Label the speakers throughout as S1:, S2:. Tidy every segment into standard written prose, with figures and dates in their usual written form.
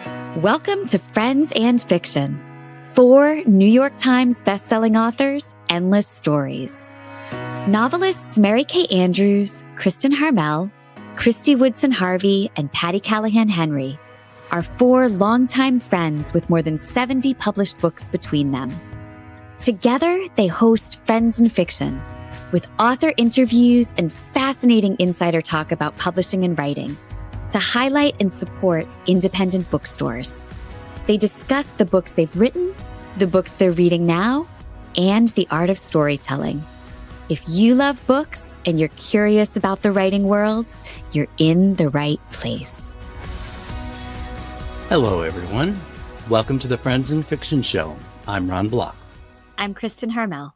S1: Welcome to Friends and Fiction. 4 New York Times bestselling authors, endless stories. Novelists Mary Kay Andrews, Kristin Harmel, Kristy Woodson Harvey, and Patti Callahan Henry are 4 longtime friends with more than 70 published books between them. Together, they host Friends and Fiction, with author interviews and fascinating insider talk about publishing and writing, to highlight and support independent bookstores. They discuss the books they've written, the books they're reading now, and the art of storytelling. If you love books and you're curious about the writing world, you're in the right place.
S2: Hello, everyone. Welcome to the Friends and Fiction Show. I'm Ron Block.
S1: I'm Kristin Harmel.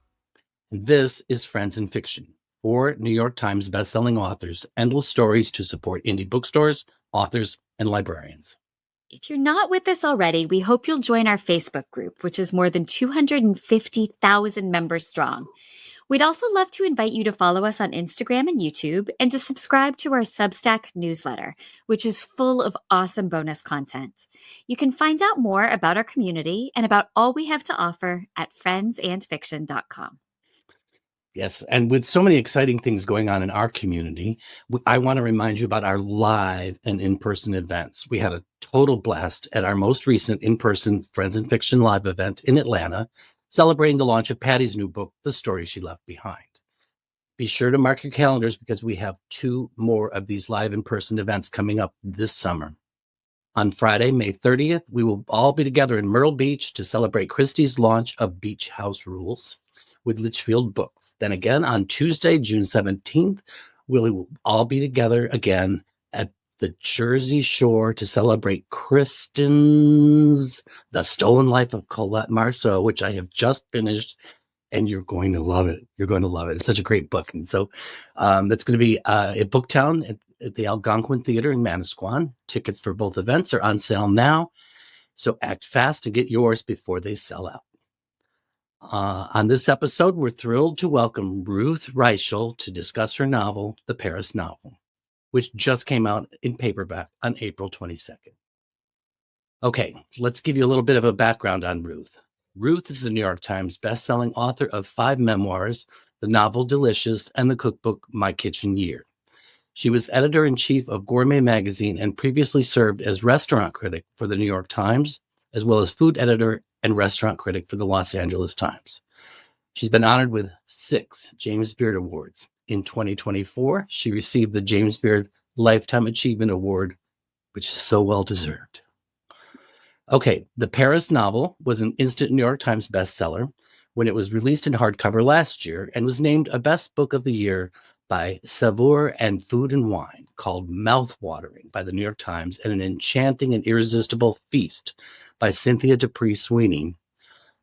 S2: And this is Friends and Fiction. 4 New York Times bestselling authors, endless stories to support indie bookstores, authors, and librarians.
S1: If you're not with us already, we hope you'll join our Facebook group, which is more than 250,000 members strong. We'd also love to invite you to follow us on Instagram and YouTube and to subscribe to our Substack newsletter, which is full of awesome bonus content. You can find out more about our community and about all we have to offer at friendsandfiction.com.
S2: Yes, and with so many exciting things going on in our community, I want to remind you about our live and in-person events. We had a total blast at our most recent in-person Friends and Fiction live event in Atlanta, celebrating the launch of Patti's new book, The Story She Left Behind. Be sure to mark your calendars because we have 2 more of these live in-person events coming up this summer. On Friday, May 30th, we will all be together in Myrtle Beach to celebrate Kristy's launch of Beach House Rules with Litchfield Books. Then again, on Tuesday, June 17th, we will all be together again at the Jersey Shore to celebrate Kristin's The Stolen Life of Colette Marceau, which I have just finished, and you're going to love it. You're going to love it. It's such a great book. And so that's going to be at Booktown at the Algonquin Theater in Manasquan. Tickets for both events are on sale now, so act fast to get yours before they sell out. On this episode, we're thrilled to welcome Ruth Reichl to discuss her novel, The Paris Novel, which just came out in paperback on April 22nd. Okay, let's give you a little bit of a background on Ruth. Ruth is the New York Times bestselling author of 5 memoirs, the novel Delicious and the cookbook My Kitchen Year. She was editor-in-chief of Gourmet magazine and previously served as restaurant critic for the New York Times, as well as food editor and restaurant critic for the Los Angeles Times. She's been honored with 6 James Beard Awards. In 2024, she received the James Beard Lifetime Achievement Award, which is so well deserved. Okay, The Paris Novel was an instant New York Times bestseller when it was released in hardcover last year and was named a Best Book of the Year by Saveur and Food and Wine, called Mouthwatering by the New York Times, and an enchanting and irresistible feast by Cynthia Dupree Sweeney.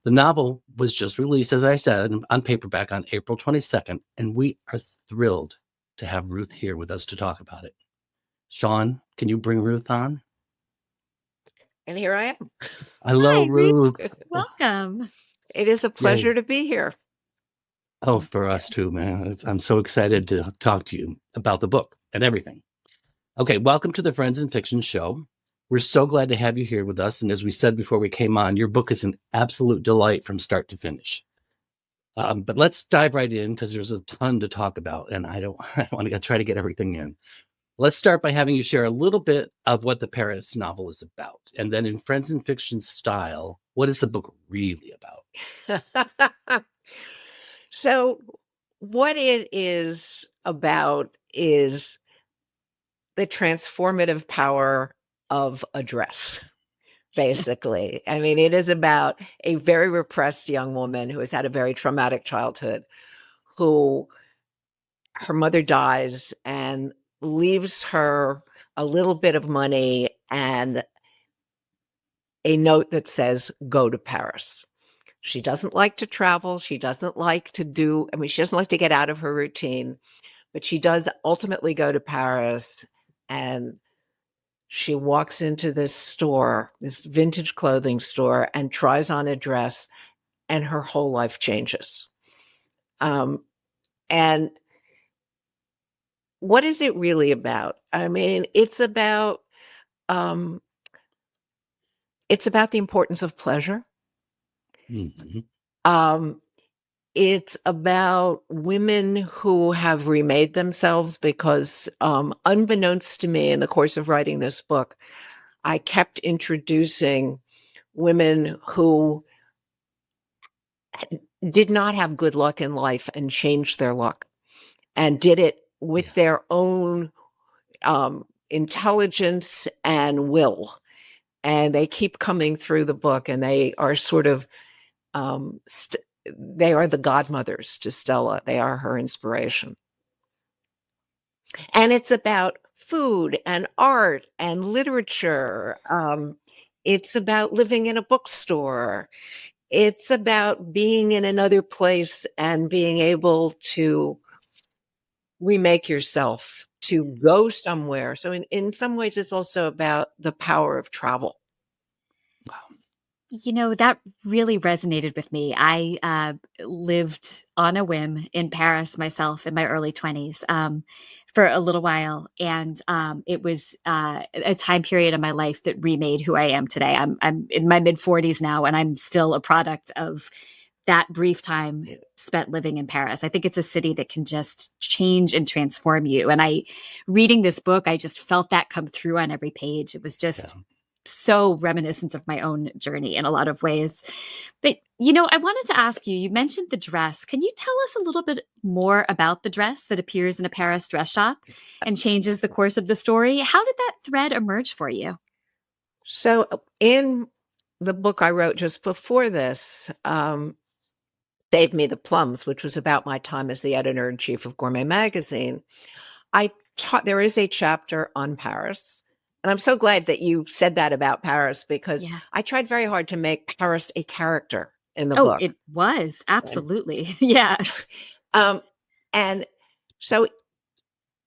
S2: The novel was just released, as I said, on paperback on April 22nd, and we are thrilled to have Ruth here with us to talk about it. Sean, can you bring Ruth on?
S3: And here I am.
S2: Hello,
S1: Hi,
S2: Ruth.
S1: Welcome.
S3: It is a pleasure to be here.
S2: Oh, for us too, man. I'm so excited to talk to you about the book and everything. Okay, welcome to the Friends and Fiction Show. We're so glad to have you here with us. And as we said before we came on, your book is an absolute delight from start to finish. But let's dive right in because there's a ton to talk about. And I want to try to get everything in. Let's start by having you share a little bit of what the Paris novel is about. And then in Friends and Fiction style, what is the book really about?
S3: So what it is about is the transformative power of a dress, basically. I mean, it is about a very repressed young woman who has had a very traumatic childhood, who her mother dies and leaves her a little bit of money and a note that says, go to Paris. She doesn't like to travel. She doesn't like to she doesn't like to get out of her routine, but she does ultimately go to Paris, and she walks into this store, this vintage clothing store, and tries on a dress, and her whole life changes. And what is it really about? I mean, it's about it's about the importance of pleasure.
S2: Mhm.
S3: It's about women who have remade themselves because, unbeknownst to me in the course of writing this book, I kept introducing women who did not have good luck in life and changed their luck and did it with
S2: Yeah.
S3: their own intelligence and will. And they keep coming through the book, and they are sort of they are the godmothers to Stella. They are her inspiration. And it's about food and art and literature. It's about living in a bookstore. It's about being in another place and being able to remake yourself, to go somewhere. So in some ways, it's also about the power of travel.
S1: That really resonated with me. I lived on a whim in Paris myself in my early 20s for a little while. And it was a time period in my life that remade who I am today. I'm in my mid 40s now, and I'm still a product of that brief time spent living in Paris. I think it's a city that can just change and transform you. And reading this book, I just felt that come through on every page. It was just so reminiscent of my own journey in a lot of ways. But, I wanted to ask you, you mentioned the dress. Can you tell us a little bit more about the dress that appears in a Paris dress shop and changes the course of the story? How did that thread emerge for you?
S3: So in the book I wrote just before this, Save Me the Plums, which was about my time as the editor-in-chief of Gourmet Magazine, there is a chapter on Paris. And I'm so glad that you said that about Paris, because I tried very hard to make Paris a character in the book.
S1: It was. Absolutely. Yeah.
S3: And so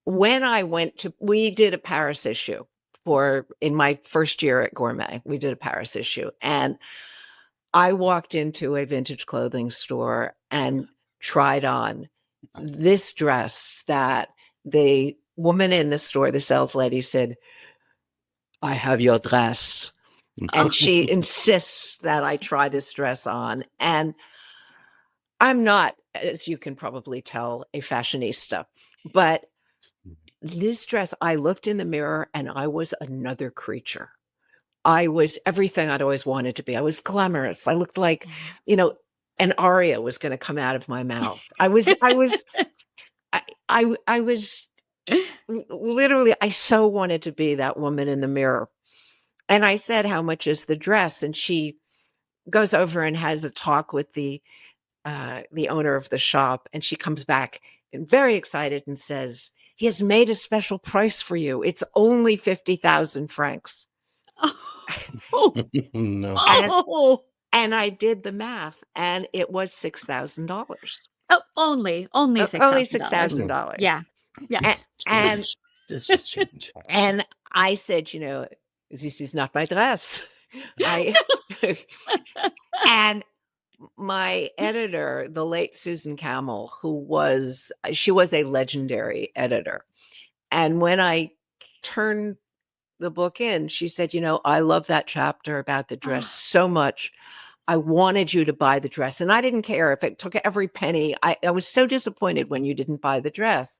S3: when we did a Paris issue in my first year at Gourmet, we did a Paris issue. And I walked into a vintage clothing store and tried on this dress that the woman in the store, the sales lady, said, "I have your dress." And she insists that I try this dress on. And I'm not, as you can probably tell, a fashionista, but this dress, I looked in the mirror and I was another creature. I was everything I'd always wanted to be. I was glamorous. I looked like, an aria was going to come out of my mouth. I was literally, I so wanted to be that woman in the mirror. And I said, "How much is the dress?" And she goes over and has a talk with the owner of the shop. And she comes back and very excited and says, "He has made a special price for you. It's only 50,000 francs.
S2: No.
S3: And I did the math, and it was $6,000.
S1: Oh, only $6,000.
S3: Only $6,000.
S1: Yeah.
S3: And
S2: this is change.
S3: And I said, "This is not my dress." And my editor, the late Susan Campbell, she was a legendary editor. And when I turned the book in, she said, "I love that chapter about the dress so much. I wanted you to buy the dress. And I didn't care if it took every penny. I was so disappointed when you didn't buy the dress."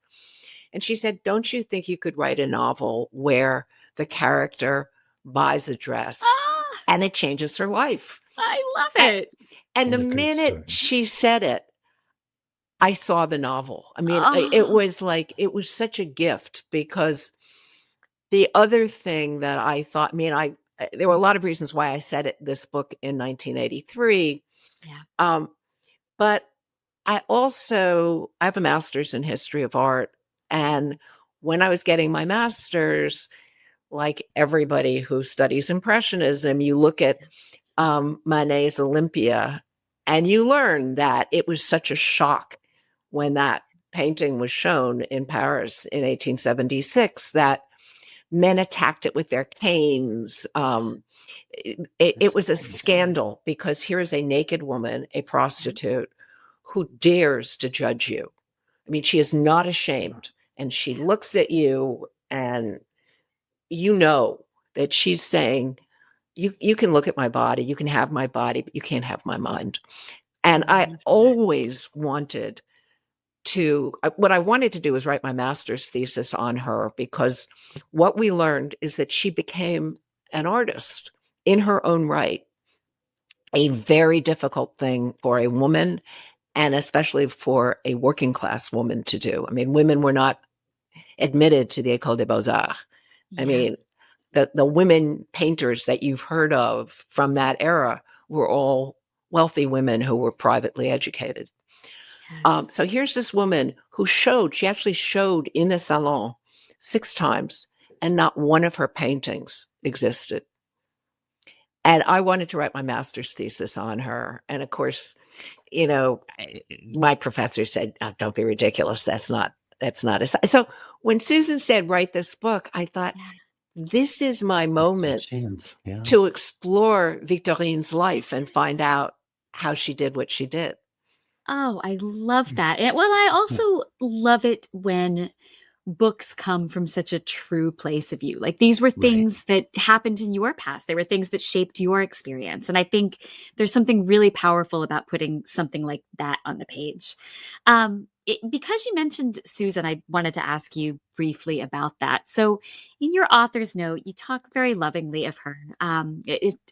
S3: And she said, "Don't you think you could write a novel where the character buys a dress and it changes her life?"
S1: I love it.
S3: And the minute she said it, I saw the novel. I mean, it was such a gift, because the other thing that I thought, there were a lot of reasons why I said this book in 1983.
S1: Yeah.
S3: But I have a master's in history of art. And when I was getting my master's, like everybody who studies Impressionism, you look at Manet's Olympia, and you learn that it was such a shock when that painting was shown in Paris in 1876 that men attacked it with their canes. It was a scandal, because here is a naked woman, a prostitute, who dares to judge you. I mean, she is not ashamed, and she looks at you, and you know that she's saying, you can look at my body, you can have my body, but you can't have my mind. And I always wanted to, what I wanted to do was write my master's thesis on her, because what we learned is that she became an artist in her own right, a very difficult thing for a woman, and especially for a working class woman to do. I mean, women were not admitted to the École des Beaux-Arts. I mean, the women painters that you've heard of from that era were all wealthy women who were privately educated.
S1: Yes.
S3: So here's this woman who she actually showed in the Salon 6 times, and not one of her paintings existed. And I wanted to write my master's thesis on her. And of course, my professor said, "Oh, don't be ridiculous. That's not so when Susan said, write this book, I thought, this is my moment to explore Victorine's life and find out how she did what she did.
S1: Oh, I love that. I also love it when books come from such a true place of you. Like, these were things that happened in your past. They were things that shaped your experience. And I think there's something really powerful about putting something like that on the page. Because you mentioned Susan, I wanted to ask you briefly about that. So in your author's note, you talk very lovingly of her,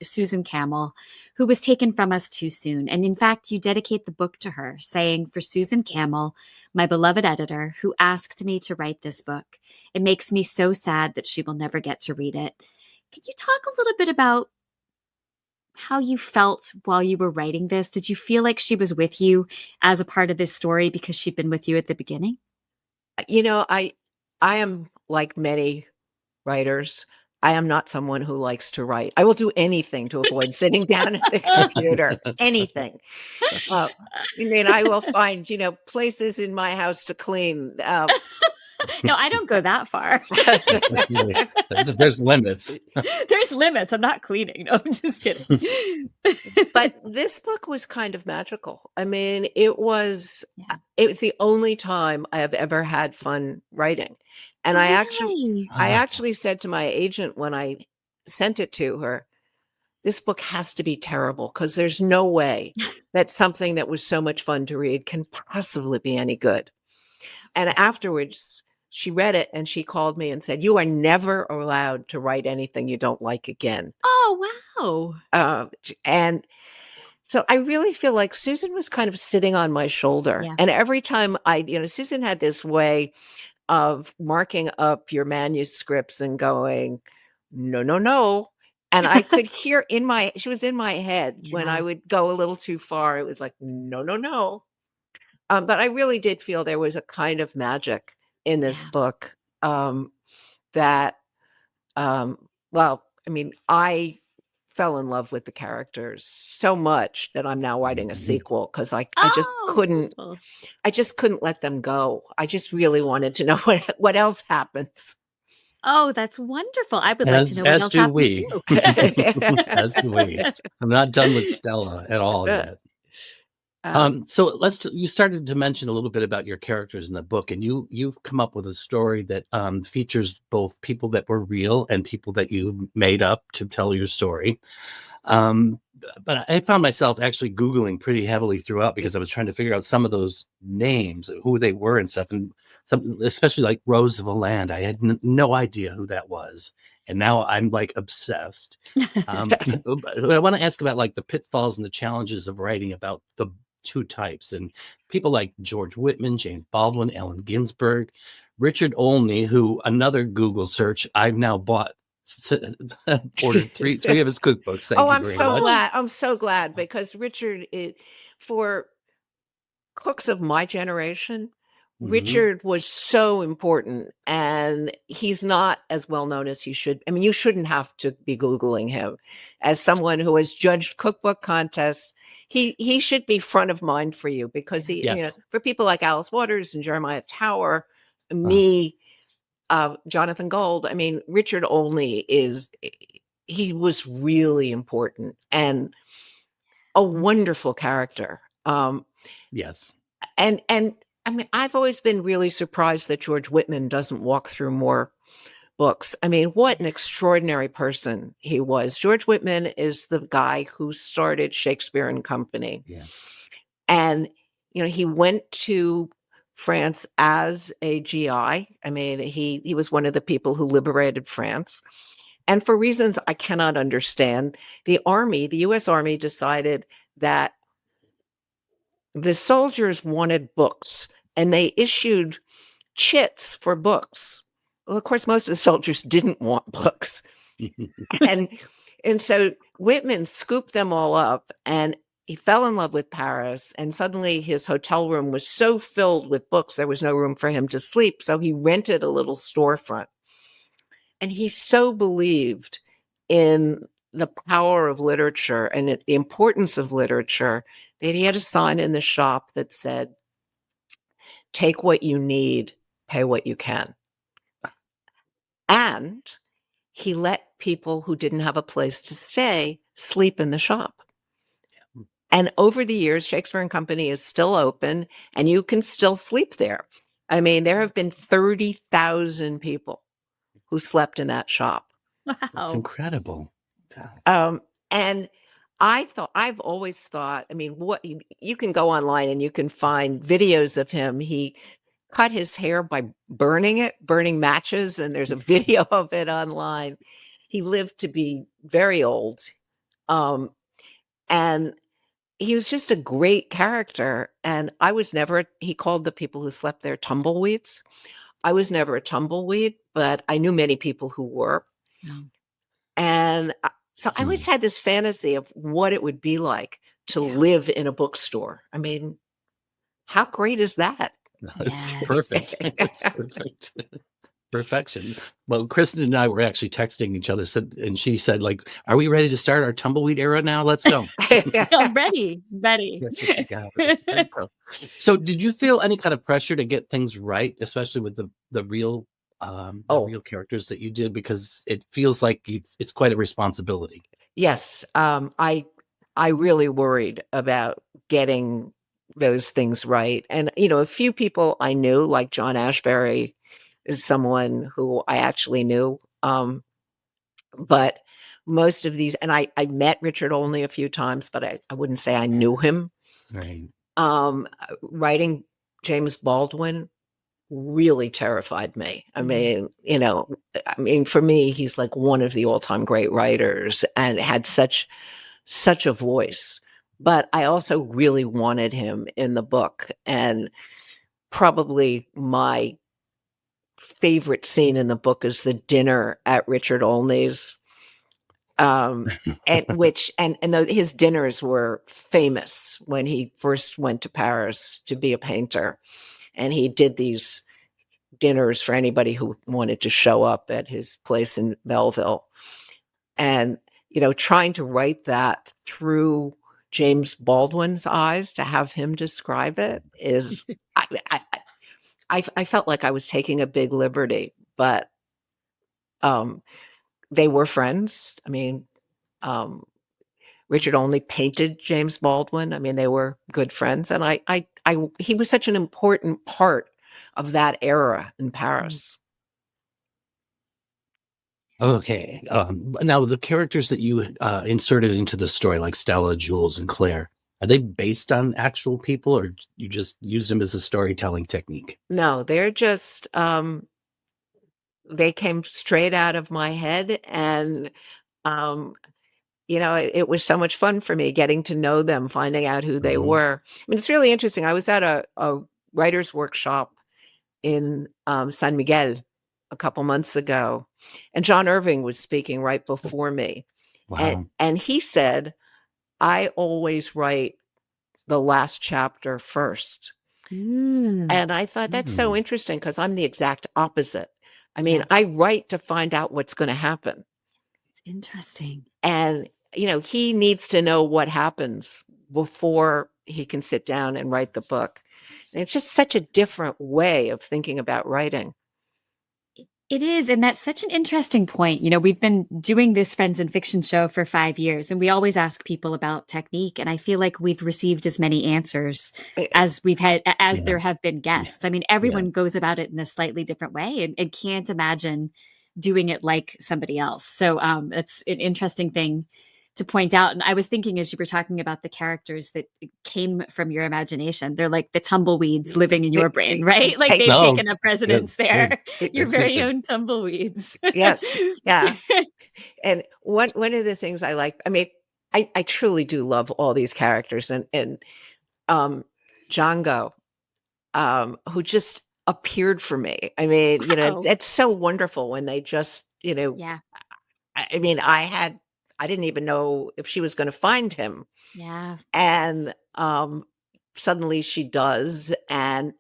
S1: Susan Campbell, who was taken from us too soon. And in fact, you dedicate the book to her, saying, "For Susan Campbell, my beloved editor, who asked me to write this book. It makes me so sad that she will never get to read it." Could you talk a little bit about how you felt while you were writing this? Did you feel like she was with you as a part of this story because she'd been with you at the beginning?
S3: I am like many writers. I am not someone who likes to write. I will do anything to avoid sitting down at the computer. Anything. I will find, places in my house to clean.
S1: No, I don't go that far.
S2: There's limits.
S1: There's limits. I'm not cleaning. No, I'm just kidding.
S3: But this book was kind of magical. I mean, it was the only time I have ever had fun writing. And I actually said to my agent when I sent it to her, this book has to be terrible, because there's no way that something that was so much fun to read can possibly be any good. And afterwards, she read it and she called me and said, "You are never allowed to write anything you don't like again."
S1: Oh, wow.
S3: And so I really feel like Susan was kind of sitting on my shoulder.
S1: Yeah.
S3: And every time Susan had this way of marking up your manuscripts and going, "No, no, no." And I could hear she was in my head when I would go a little too far. It was like, "No, no, no." But I really did feel there was a kind of magic in this book that, I fell in love with the characters so much that I'm now writing a sequel, because I just couldn't let them go. I just really wanted to know what else happens.
S1: Oh, that's wonderful. I would like to know what else happens too.
S2: As do we. I'm not done with Stella at all yet. So you started to mention a little bit about your characters in the book, and you've come up with a story that features both people that were real and people that you made up to tell your story. But I found myself actually Googling pretty heavily throughout, because I was trying to figure out some of those names, who they were and stuff, and especially like Rose of a Land. I had no idea who that was. And now I'm like obsessed. But I want to ask about like the pitfalls and the challenges of writing about the two types, and people like George Whitman, James Baldwin, Allen Ginsberg, Richard Olney, who another Google search I've now bought, ordered three of his cookbooks. Thank you
S3: I'm
S2: very
S3: so
S2: much.
S3: glad. I'm so glad, because Richard, for cooks of my generation, Richard was so important, and he's not as well known as he should. I mean, you shouldn't have to be Googling him. As someone who has judged cookbook contests, he should be front of mind for you, because for people like Alice Waters and Jeremiah Tower, me, Jonathan Gold. I mean, Richard Olney he was really important and a wonderful character.
S2: Yes.
S3: And I mean, I've always been really surprised that George Whitman doesn't walk through more books. I mean, what an extraordinary person he was. George Whitman is the guy who started Shakespeare and Company.
S2: Yes.
S3: And, he went to France as a GI. I mean, he was one of the people who liberated France. And for reasons I cannot understand, the US Army decided that the soldiers wanted books, and they issued chits for books. Well, of course, most of the soldiers didn't want books. And so Whitman scooped them all up, and he fell in love with Paris, and suddenly his hotel room was so filled with books, there was no room for him to sleep. So he rented a little storefront. And he so believed in the power of literature and the importance of literature that he had a sign in the shop that said, "Take what you need, pay what you can." And he let people who didn't have a place to stay sleep in the shop. And over the years, Shakespeare and Company is still open, and you can still sleep there. I mean, there have been 30,000 people who slept in that shop.
S2: That's
S1: Wow.
S2: incredible.
S3: And I've always thought, I mean, what you can go online and you can find videos of him. He cut his hair by burning matches, and there's a video of it online. He lived to be very old. And he was just a great character. And I was never, he called the people who slept there tumbleweeds. I was never a tumbleweed, but I knew many people who were.
S1: No.
S3: And so I always had this fantasy of what it would be like to
S1: Yeah.
S3: live in a bookstore. I mean, how great is that?
S2: It's
S1: Yes.
S2: perfect. It's perfect. Perfection. Well, Kristin and I were actually texting each other, and she said, like, "Are we ready to start our tumbleweed era now? Let's go."
S1: Oh, ready.
S2: Yeah, it's pretty cool. So did you feel any kind of pressure to get things right, especially with the real real characters that you did? Because it feels like it's quite a responsibility.
S3: Yes. I really worried about getting those things right. And, a few people I knew, like John Ashbery, is someone who I actually knew. But most of these, and I met Richard Olney a few times, but I wouldn't say I knew him.
S2: Right.
S3: Writing James Baldwin really terrified me. I mean, for me, he's like one of the all-time great writers and had such a voice. But I also really wanted him in the book. And probably my favorite scene in the book is the dinner at Richard Olney's. And his dinners were famous when he first went to Paris to be a painter. And he did these dinners for anybody who wanted to show up at his place in Belleville. And, trying to write that through James Baldwin's eyes, to have him describe it is, I felt like I was taking a big liberty, but they were friends. I mean, Richard Olney painted James Baldwin. I mean, they were good friends. And he was such an important part of that era in Paris.
S2: Okay. Now, the characters that you inserted into the story, like Stella, Jules, and Claire, are they based on actual people, or you just used them as a storytelling technique?
S3: No, they're just, they came straight out of my head. And, it was so much fun for me getting to know them, finding out who they were. I mean, it's really interesting. I was at a writer's workshop in San Miguel a couple months ago, and John Irving was speaking right before me.
S2: Wow.
S3: And he said, "I always write the last chapter first." And I thought that's so interesting, because I'm the exact opposite. I mean, I write to find out what's going to happen.
S1: It's interesting.
S3: And, he needs to know what happens before he can sit down and write the book. And it's just such a different way of thinking about writing.
S1: It is. And that's such an interesting point. We've been doing this Friends in Fiction show for 5 years, and we always ask people about technique. And I feel like we've received as many answers as we've had, there have been guests. I mean, everyone goes about it in a slightly different way, and can't imagine
S4: doing it like somebody else. So it's an interesting thing to point out. And I was thinking as you were talking about the characters that came from your imagination, they're like the tumbleweeds living in your brain, right? Like they've
S2: No,
S4: taken up residence there, your
S2: good
S4: very
S2: thinking.
S4: own tumbleweeds.
S3: Yes. Yeah. And one of the things I like, I mean, I truly do love all these characters, and Django, who just appeared for me. I mean, you know,
S4: Wow.
S3: it's so wonderful when they just, you know,
S4: Yeah.
S3: I mean, I didn't even know if she was going to find him.
S4: Yeah.
S3: And suddenly she does. And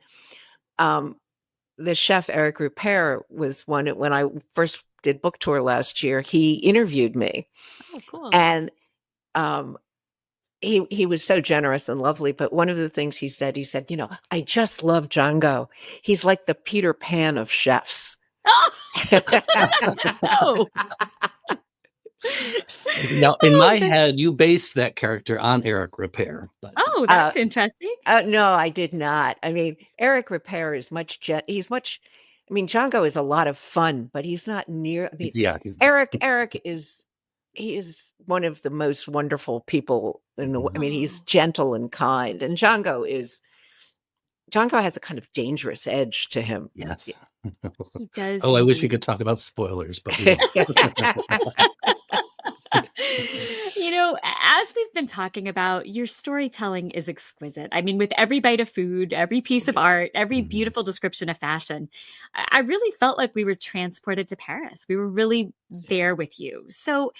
S3: the chef, Eric Ripert, was one when I first did book tour last year. He interviewed me.
S4: Oh, cool.
S3: And he was so generous and lovely. But one of the things he said, you know, I just love Django. He's like the Peter Pan of chefs.
S4: Oh, no.
S2: Now, in my head, you based that character on Eric Ripert. But
S4: Oh, that's interesting.
S3: No, I did not. I mean, Eric Ripert is he's much, I mean, Django is a lot of fun, but he's not near, I mean, Eric is, he is one of the most wonderful people in the, I mean, he's gentle and kind, and Django has a kind of dangerous edge to him.
S2: yes.
S4: He does.
S2: Oh, I wish we
S4: indeed.
S2: could talk about spoilers, but we don't.
S4: You know, as we've been talking about, your storytelling is exquisite. I mean, with every bite of food, every piece of art, every beautiful description of fashion, I really felt like we were transported to Paris. We were really there with you. So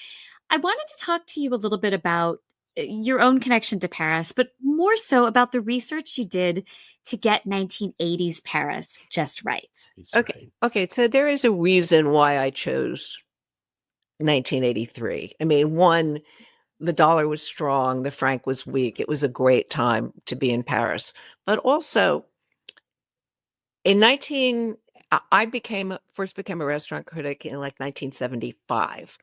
S4: I wanted to talk to you a little bit about your own connection to Paris, but more so about the research you did to get 1980s Paris just right.
S3: Okay. So there is a reason why I chose 1983. I mean, one, the dollar was strong, the franc was weak. It was a great time to be in Paris. But also, I first became a restaurant critic in like 1975.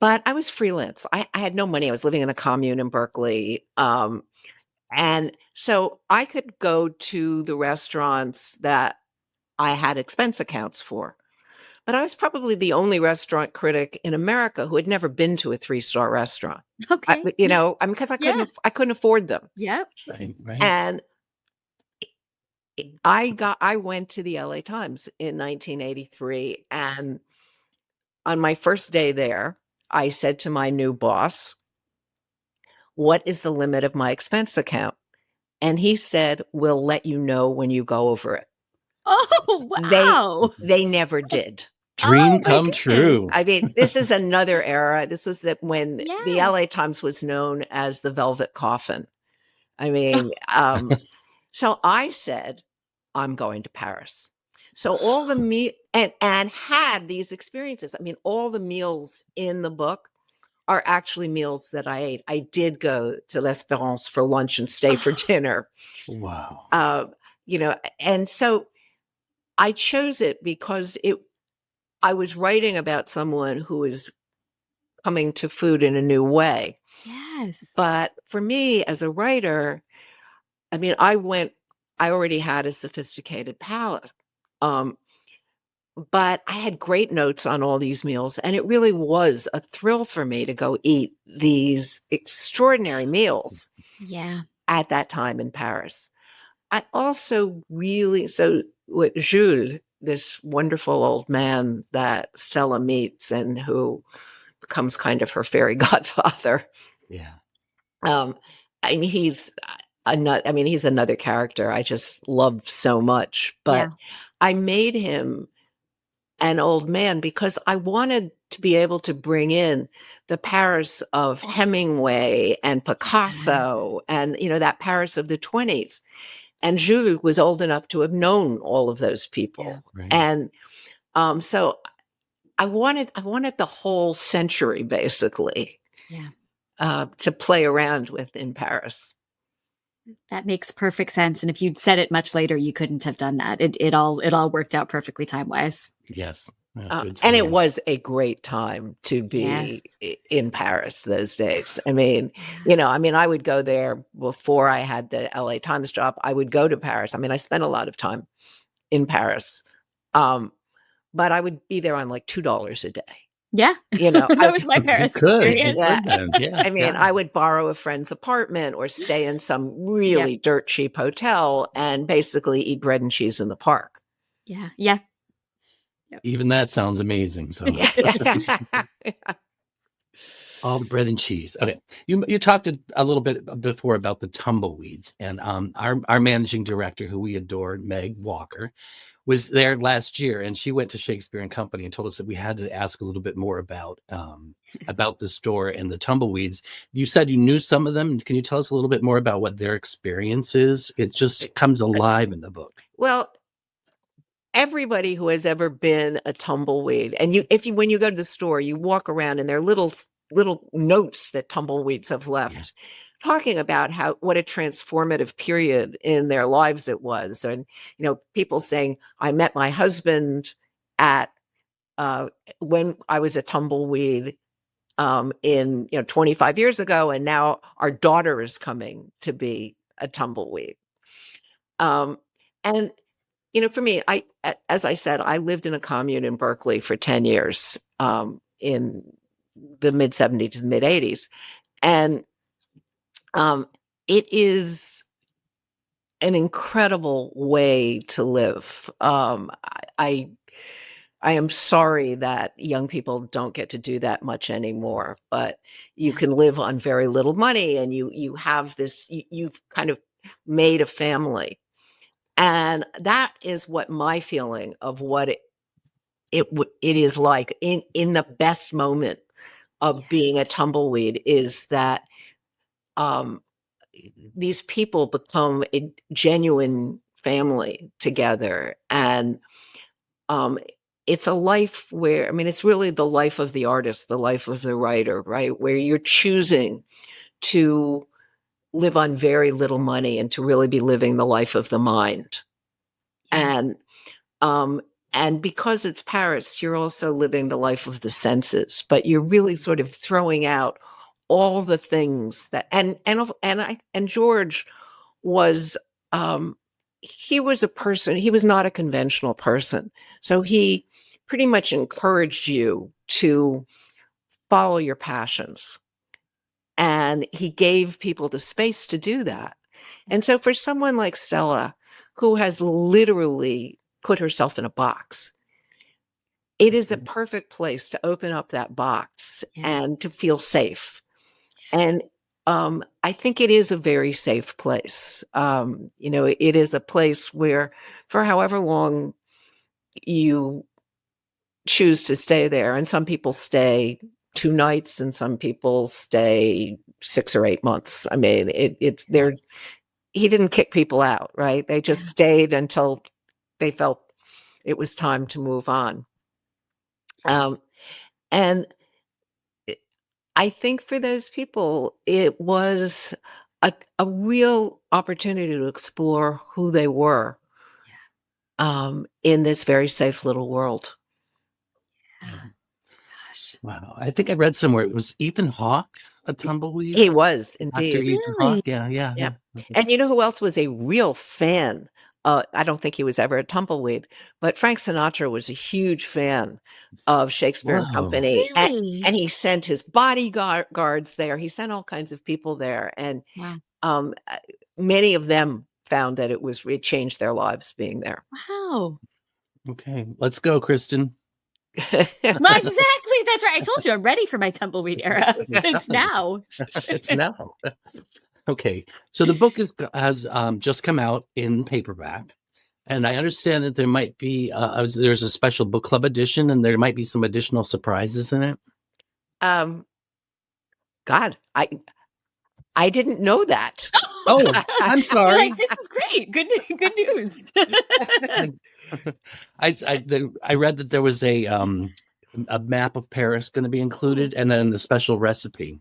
S3: But I was freelance. I had no money. I was living in a commune in Berkeley. And so I could go to the restaurants that I had expense accounts for. But I was probably the only restaurant critic in America who had never been to a 3-star restaurant.
S4: Okay.
S3: You know, I mean, because I couldn't afford them.
S4: Yep.
S2: Right.
S3: And I went to the LA Times in 1983, and on my first day there, I said to my new boss, "What is the limit of my expense account?" And he said, "We'll let you know when you go over it."
S4: Oh, wow.
S3: They never did.
S2: Dream come true.
S3: I mean, this is another era. This was when the
S4: Yeah.
S3: LA Times was known as the Velvet Coffin. I mean, so I said, I'm going to Paris. So all the and had these experiences. I mean, all the meals in the book are actually meals that I ate. I did go to L'Espérance for lunch and stay for dinner.
S2: Wow.
S3: You know, and so I chose it because I was writing about someone who is coming to food in a new way.
S4: Yes.
S3: But for me as a writer, I mean, I already had a sophisticated palate. But I had great notes on all these meals, and it really was a thrill for me to go eat these extraordinary meals at that time in Paris. I also with Jules, this wonderful old man that Stella meets and who becomes kind of her fairy godfather.
S2: Yeah.
S3: And he's another character I just love so much. But I made him an old man because I wanted to be able to bring in the Paris of Hemingway and Picasso and, you know, that Paris of the 20s. And Jules was old enough to have known all of those people.
S4: Yeah.
S2: Right.
S3: And so I wanted the whole century basically to play around with in Paris.
S4: That makes perfect sense. And if you'd said it much later, you couldn't have done that. It all worked out perfectly time-wise.
S2: Yes.
S3: And it was a great time to be in Paris those days. I mean, you know, I would go there before I had the LA Times job. I would go to Paris. I mean, I spent a lot of time in Paris. but I would be there on like $2 a day.
S4: Yeah.
S3: You know,
S4: That was my Paris experience.
S3: I mean, I would borrow a friend's apartment or stay in some really dirt cheap hotel and basically eat bread and cheese in the park.
S4: Yeah. Yeah.
S2: Even that sounds amazing. So all the bread and cheese. Okay. You talked a little bit before about the tumbleweeds, and our managing director, who we adore, Meg Walker, was there last year, and she went to Shakespeare and Company and told us that we had to ask a little bit more about the store and the tumbleweeds. You said you knew some of them. Can you tell us a little bit more about what their experience is? It just comes alive in the book.
S3: Well, everybody who has ever been a tumbleweed, and when you go to the store, you walk around and there are little notes that tumbleweeds have left, talking about what a transformative period in their lives it was. And, you know, people saying, I met my husband at when I was a tumbleweed in 25 years ago, and now our daughter is coming to be a tumbleweed. And for me, as I said, I lived in a commune in Berkeley for 10 years in the mid 70s to the mid 80s. And it is an incredible way to live. I am sorry that young people don't get to do that much anymore, but you can live on very little money, and you have this, you've kind of made a family. And that is what my feeling of what it is like in the best moment of being a tumbleweed is that these people become a genuine family together. And it's a life where, I mean, it's really the life of the artist, the life of the writer, right? Where you're choosing to live on very little money and to really be living the life of the mind. And because it's Paris, you're also living the life of the senses, but you're really sort of throwing out all the things that, and George was, he was a person, he was not a conventional person. So he pretty much encouraged you to follow your passions. And he gave people the space to do that. And so for someone like Stella, who has literally put herself in a box, it is a perfect place to open up that box and to feel safe. And I think it is a very safe place. It is a place where for however long you choose to stay there, and some people stay 2 nights and some people stay 6 or 8 months. I mean, it's there. He didn't kick people out, right? They just stayed until they felt it was time to move on. And I think for those people, it was a real opportunity to explore who they were in this very safe little world.
S4: Gosh.
S2: Wow. I think I read somewhere it was Ethan Hawke, a tumbleweed.
S3: He was indeed.
S2: Dr. Ethan Hawke. Yeah.
S3: And you know who else was a real fan? I don't think he was ever a tumbleweed, but Frank Sinatra was a huge fan of Shakespeare and Company.
S4: Really?
S3: And he sent his bodyguards there. He sent all kinds of people there. And many of them found that it changed their lives being there.
S4: Wow.
S2: Okay, let's go, Kristin.
S4: Exactly. That's right. I told you I'm ready for my tumbleweed era. It's now.
S2: It's now. Okay, so the book has just come out in paperback, and I understand that there might be there's a special book club edition, and there might be some additional surprises in it.
S3: God, I didn't know that.
S2: Oh, I'm sorry.
S4: Like, this is great. Good news.
S2: I read that there was a map of Paris going to be included, and then the special recipe.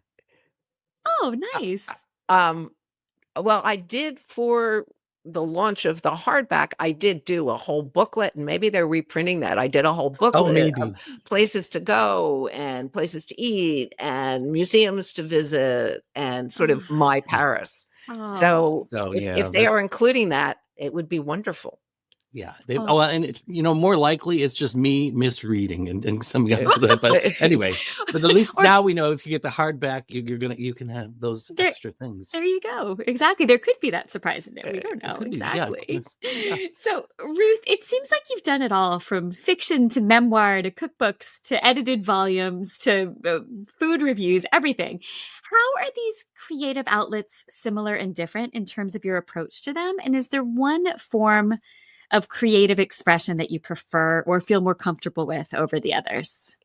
S4: Oh, nice.
S3: Well, I did for the launch of the hardback, I did do a whole booklet, and maybe they're reprinting that. I did a whole booklet of places to go and places to eat and museums to visit and sort of my Paris. So if they are including that, it would be wonderful.
S2: Yeah.
S4: Oh.
S2: And it's, more likely it's just me misreading and some but anyway, but at least
S4: Or-
S2: now we know if you get the hardback, you can have those
S4: There-
S2: extra things.
S4: There you go. Exactly. There could be that surprise in there. We don't know.
S2: Could be,
S4: Exactly.
S2: yes.
S4: So, Ruth, it seems like you've done it all, from fiction to memoir to cookbooks to edited volumes to food reviews, everything. How are these creative outlets similar and different in terms of your approach to them? And is there one form of creative expression that you prefer or feel more comfortable with over the others?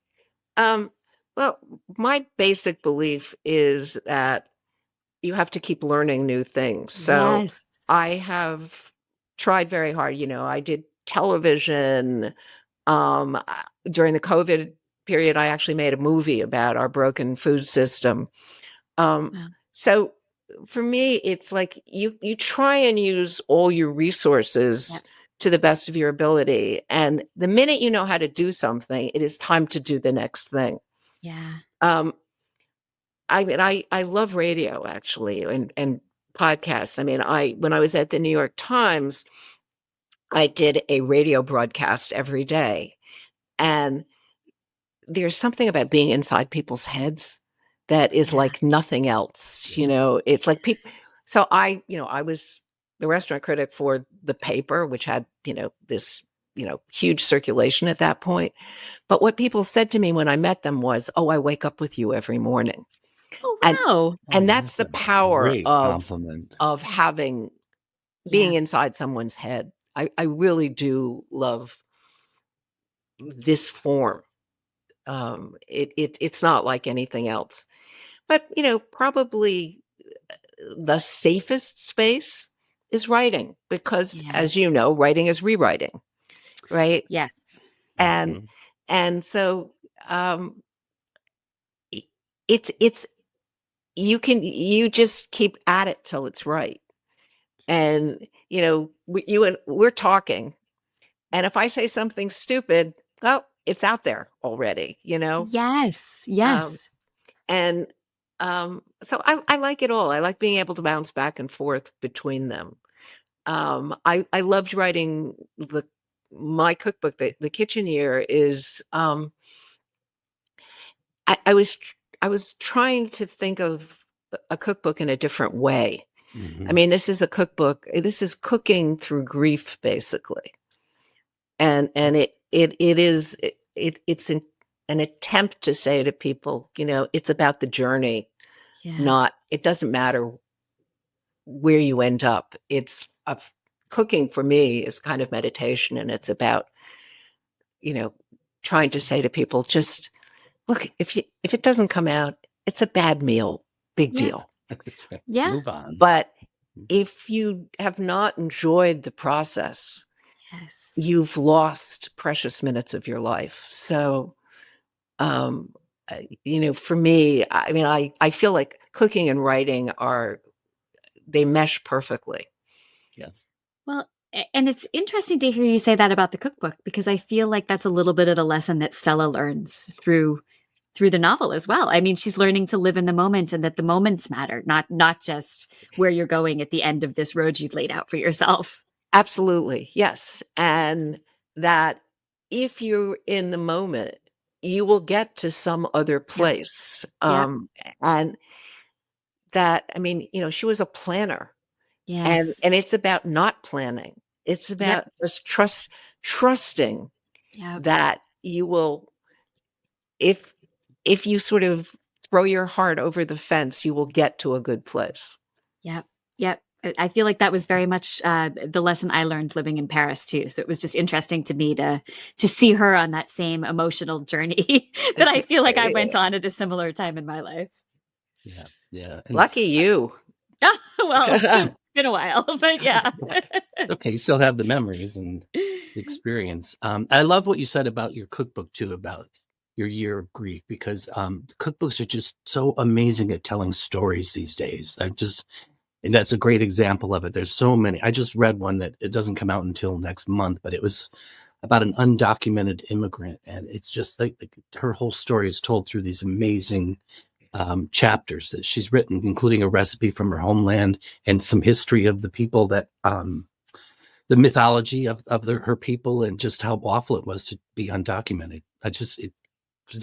S3: Well, my basic belief is that you have to keep learning new things. So
S4: Yes.
S3: I have tried very hard. I did television. During the COVID period, I actually made a movie about our broken food system.
S4: Wow.
S3: So for me, it's like you try and use all your resources
S4: Yep.
S3: to the best of your ability. And the minute you know how to do something, it is time to do the next thing.
S4: Yeah.
S3: I mean, I love radio actually, and podcasts. I mean, when I was at the New York Times, I did a radio broadcast every day, and there's something about being inside people's heads that is
S4: Yeah.
S3: like nothing else. It's like people. So I was the restaurant critic for the paper, which had this huge circulation at that point. But what people said to me when I met them was, "Oh, I wake up with you every morning."
S4: Oh,
S3: And
S4: wow.
S3: and that's the
S2: a
S3: power
S2: great
S3: of
S2: compliment.
S3: being
S4: Yeah.
S3: inside someone's head. I really do love this form. It's not like anything else. But probably the safest space is writing, because
S4: Yeah.
S3: as you know, writing is rewriting, right?
S4: Yes.
S3: And
S2: Mhm.
S3: and so it's you just keep at it till it's right. And we're talking, and if I say something stupid, well, it's out there already.
S4: Yes.
S3: Um,
S4: Yes.
S3: and so I like it all. I like being able to bounce back and forth between them. I loved writing my cookbook. The Kitchen Year is. I was trying to think of a cookbook in a different way. I
S2: Mhm.
S3: mean, this is a cookbook. This is cooking through grief, basically, and it's an attempt to say to people, it's about the journey.
S4: Yeah.
S3: Not, it doesn't matter where you end up. Cooking for me is kind of meditation, and it's about, trying to say to people, just look, if it doesn't come out, it's a bad meal, big
S4: Yeah.
S3: deal.
S2: That's right.
S4: Yeah.
S2: Move on.
S3: But if you have not enjoyed the process,
S4: Yes.
S3: you've lost precious minutes of your life. So, for me, I mean, I feel like cooking and writing they mesh perfectly.
S2: Yes.
S4: Well, and it's interesting to hear you say that about the cookbook, because I feel like that's a little bit of the lesson that Stella learns through the novel as well. I mean, she's learning to live in the moment, and that the moments matter, not just where you're going at the end of this road you've laid out for yourself.
S3: Absolutely. Yes. And that if you're in the moment, you will get to some other place.
S4: Yep.
S3: And that, I mean, she was a planner, and
S4: Yes.
S3: it's about not planning. It's
S4: Yep.
S3: about just trusting
S4: Yep.
S3: that you will, if you sort of throw your heart over the fence, you will get to a good place.
S4: Yep. Yep. I feel like that was very much the lesson I learned living in Paris too. So it was just interesting to me to see her on that same emotional journey that I feel like I went on at a similar time in my life.
S2: Yeah. Yeah. And
S3: Lucky you.
S4: Well, it's been a while, but yeah.
S2: okay, you still have the memories and the experience. I love what you said about your cookbook too, about your year of grief, because cookbooks are just so amazing at telling stories these days. And that's a great example of it. There's so many. I just read one that it doesn't come out until next month, but it was about an undocumented immigrant, and it's just like her whole story is told through these amazing chapters that she's written, including a recipe from her homeland and some history of the people that the mythology of her people and just how awful it was to be undocumented. It's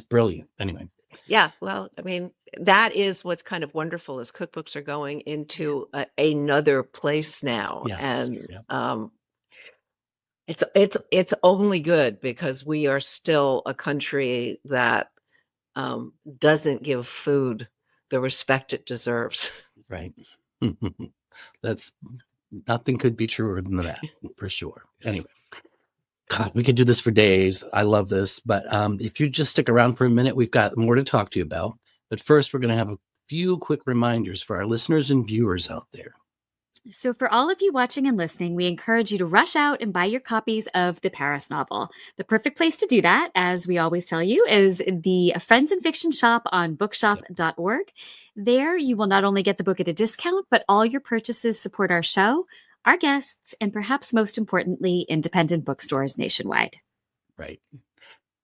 S2: brilliant. Anyway.
S3: Yeah, well, I mean, that is what's kind of wonderful is cookbooks are going into another place now,
S2: Yes.
S3: and
S2: Yeah.
S3: it's only good because we are still a country that doesn't give food the respect it deserves.
S2: Right. That's nothing could be truer than that for sure. Anyway. God, we could do this for days. I love this. But if you just stick around for a minute, we've got more to talk to you about. But first, we're going to have a few quick reminders for our listeners and viewers out there.
S4: So for all of you watching and listening, we encourage you to rush out and buy your copies of the Paris novel. The perfect place to do that, as we always tell you, is the Friends and Fiction shop on bookshop.org. There, you will not only get the book at a discount, but all your purchases support our show, our guests, and perhaps most importantly, independent bookstores nationwide.
S2: Right.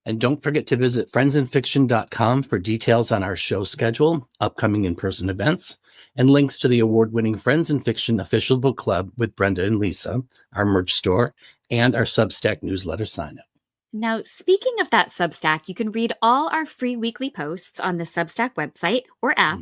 S2: And don't forget to visit friendsandfiction.com for details on our show schedule, upcoming in-person events, and links to the award-winning Friends and Fiction official book club with Brenda and Lisa, our merch store, and our Substack newsletter sign-up.
S4: Now, speaking of that Substack, you can read all our free weekly posts on the Substack website or app,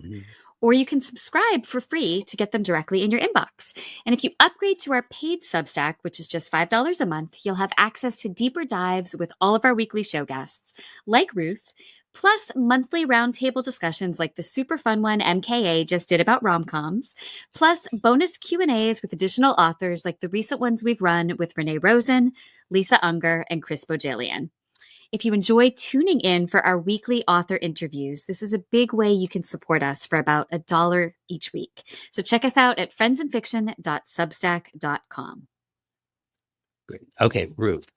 S4: or you can subscribe for free to get them directly in your inbox. And if you upgrade to our paid Substack, which is just $5 a month, you'll have access to deeper dives with all of our weekly show guests, like Ruth, plus monthly roundtable discussions like the super fun one MKA just did about rom-coms, plus bonus Q&As with additional authors like the recent ones we've run with Renee Rosen, Lisa Unger, and Chris Bojalian. If you enjoy tuning in for our weekly author interviews, this is a big way you can support us for about $1 each week. So check us out at friendsandfiction.substack.com.
S2: Great. Okay, Ruth.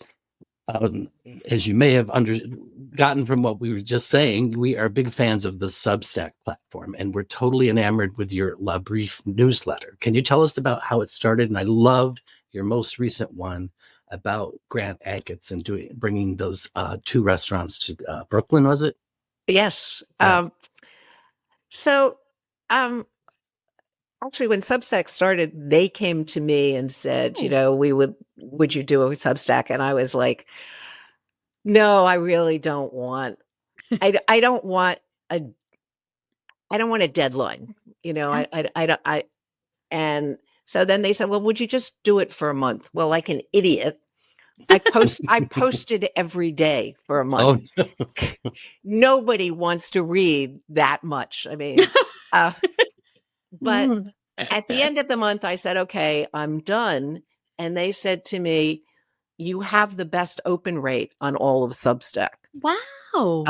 S2: As you may have gotten from what we were just saying, we are big fans of the Substack platform, and we're totally enamored with your La Brief newsletter. Can you tell us about how it started? And I loved your most recent one about Grant Achatz and bringing those two restaurants to Brooklyn, was it?
S3: Yes.
S2: Yes.
S3: Actually, when Substack started, they came to me and said, would you do a Substack? And I was like, no, I really don't want, I don't want a deadline, and so then they said, well, would you just do it for a month? Well, like an idiot, I posted every day for a month.
S2: Oh,
S3: Nobody wants to read that much. I mean, but at the end of the month, I said, okay, I'm done. And they said to me, you have the best open rate on all of Substack.
S4: Wow.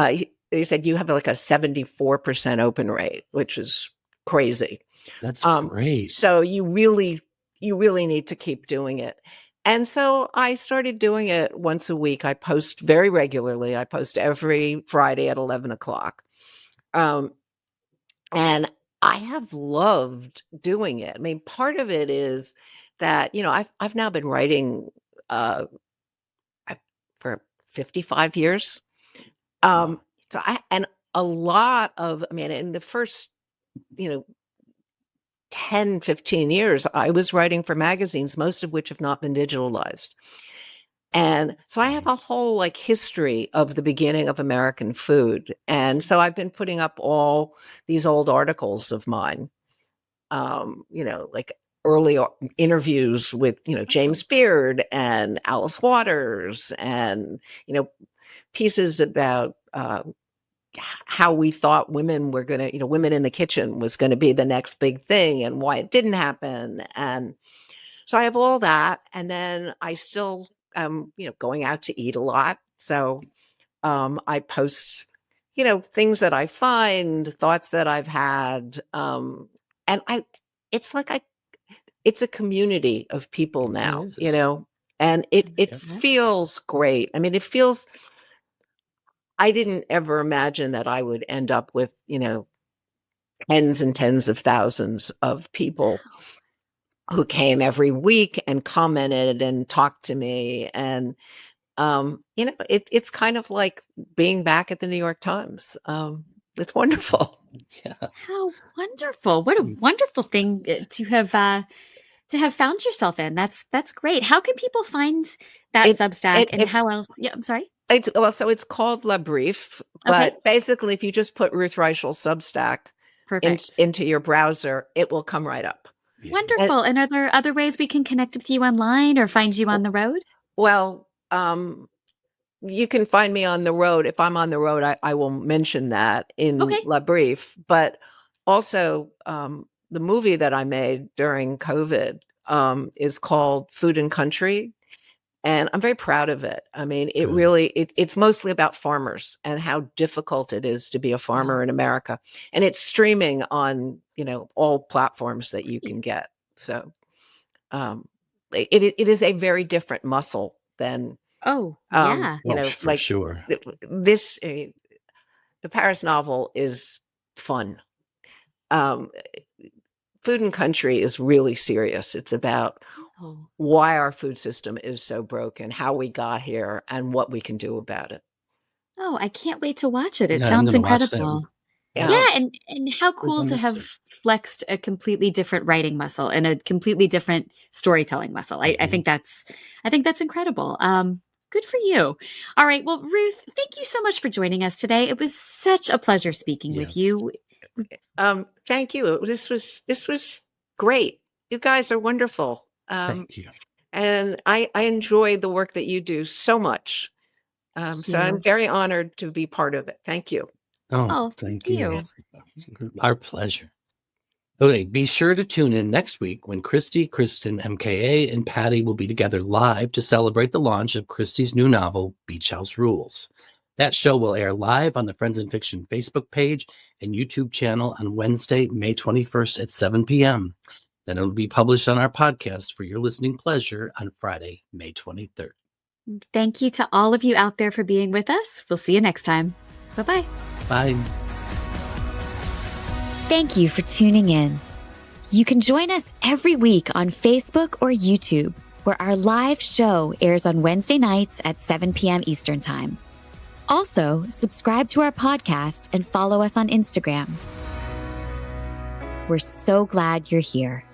S3: He said, you have like a 74% open rate, which is crazy.
S2: That's great.
S3: So you really need to keep doing it. And so I started doing it once a week. I post very regularly. I post every Friday at 11 o'clock. And I have loved doing it. I mean, part of it is that, I've now been writing for 55 years.
S2: Wow.
S3: In the first, 10, 15 years, I was writing for magazines, most of which have not been digitalized. And so I have a whole history of the beginning of American food. And so I've been putting up all these old articles of mine, like early interviews with, James Beard and Alice Waters and, pieces about how we thought women were going to, women in the kitchen was going to be the next big thing and why it didn't happen. And so I have all that. And then I still going out to eat a lot. So I post, things that I find, thoughts that I've had. And it's a community of people now, and it feels great. I mean, I didn't ever imagine that I would end up with, tens and tens of thousands of people who came every week and commented and talked to me. And, it's kind of like being back at the New York Times. It's wonderful.
S2: Yeah.
S4: How wonderful. What a wonderful thing to have have found yourself in. That's great. How can people find that Substack and how else? Yeah, I'm sorry.
S3: So it's called La Brief,
S4: Okay.
S3: but basically if you just put Ruth Reichl Substack
S4: Perfect.
S3: into your browser, it will come right up.
S4: Wonderful. And are there other ways we can connect with you online or find you on the road?
S3: Well, you can find me on the road. If I'm on the road, I will mention that in
S4: Okay.
S3: La Brief. But also, the movie that I made during COVID is called Food and Country. And I'm very proud of it. I mean, it's mostly about farmers and how difficult it is to be a farmer in America. And it's streaming on, all platforms that you can get. So it is a very different muscle than,
S4: Yeah.
S2: For sure.
S3: The Paris novel is fun. Food and Country is really serious. It's about why our food system is so broken, how we got here, and what we can do about it.
S4: Oh, I can't wait to watch it. It
S2: Yeah, I'm
S4: sounds
S2: gonna watch that.
S4: incredible.
S3: Yeah.
S4: Yeah, and how cool to have flexed a completely different writing muscle and a completely different storytelling muscle. I think that's incredible. Good for you. All right. Well, Ruth, thank you so much for joining us today. It was such a pleasure speaking with you.
S3: Thank you. This was great. You guys are wonderful.
S2: Thank you.
S3: And I enjoy the work that you do so much. So I'm very honored to be part of it. Thank you.
S2: Oh, thank you. Our pleasure. Okay, be sure to tune in next week when Kristy, Kristin, MKA, and Patti will be together live to celebrate the launch of Kristy's new novel, Beach House Rules. That show will air live on the Friends in Fiction Facebook page and YouTube channel on Wednesday, May 21st at 7 p.m. Then it'll be published on our podcast for your listening pleasure on Friday, May 23rd.
S4: Thank you to all of you out there for being with us. We'll see you next time. Bye-bye.
S2: Bye.
S1: Thank you for tuning in. You can join us every week on Facebook or YouTube, where our live show airs on Wednesday nights at 7 p.m. Eastern Time. Also, subscribe to our podcast and follow us on Instagram. We're so glad you're here.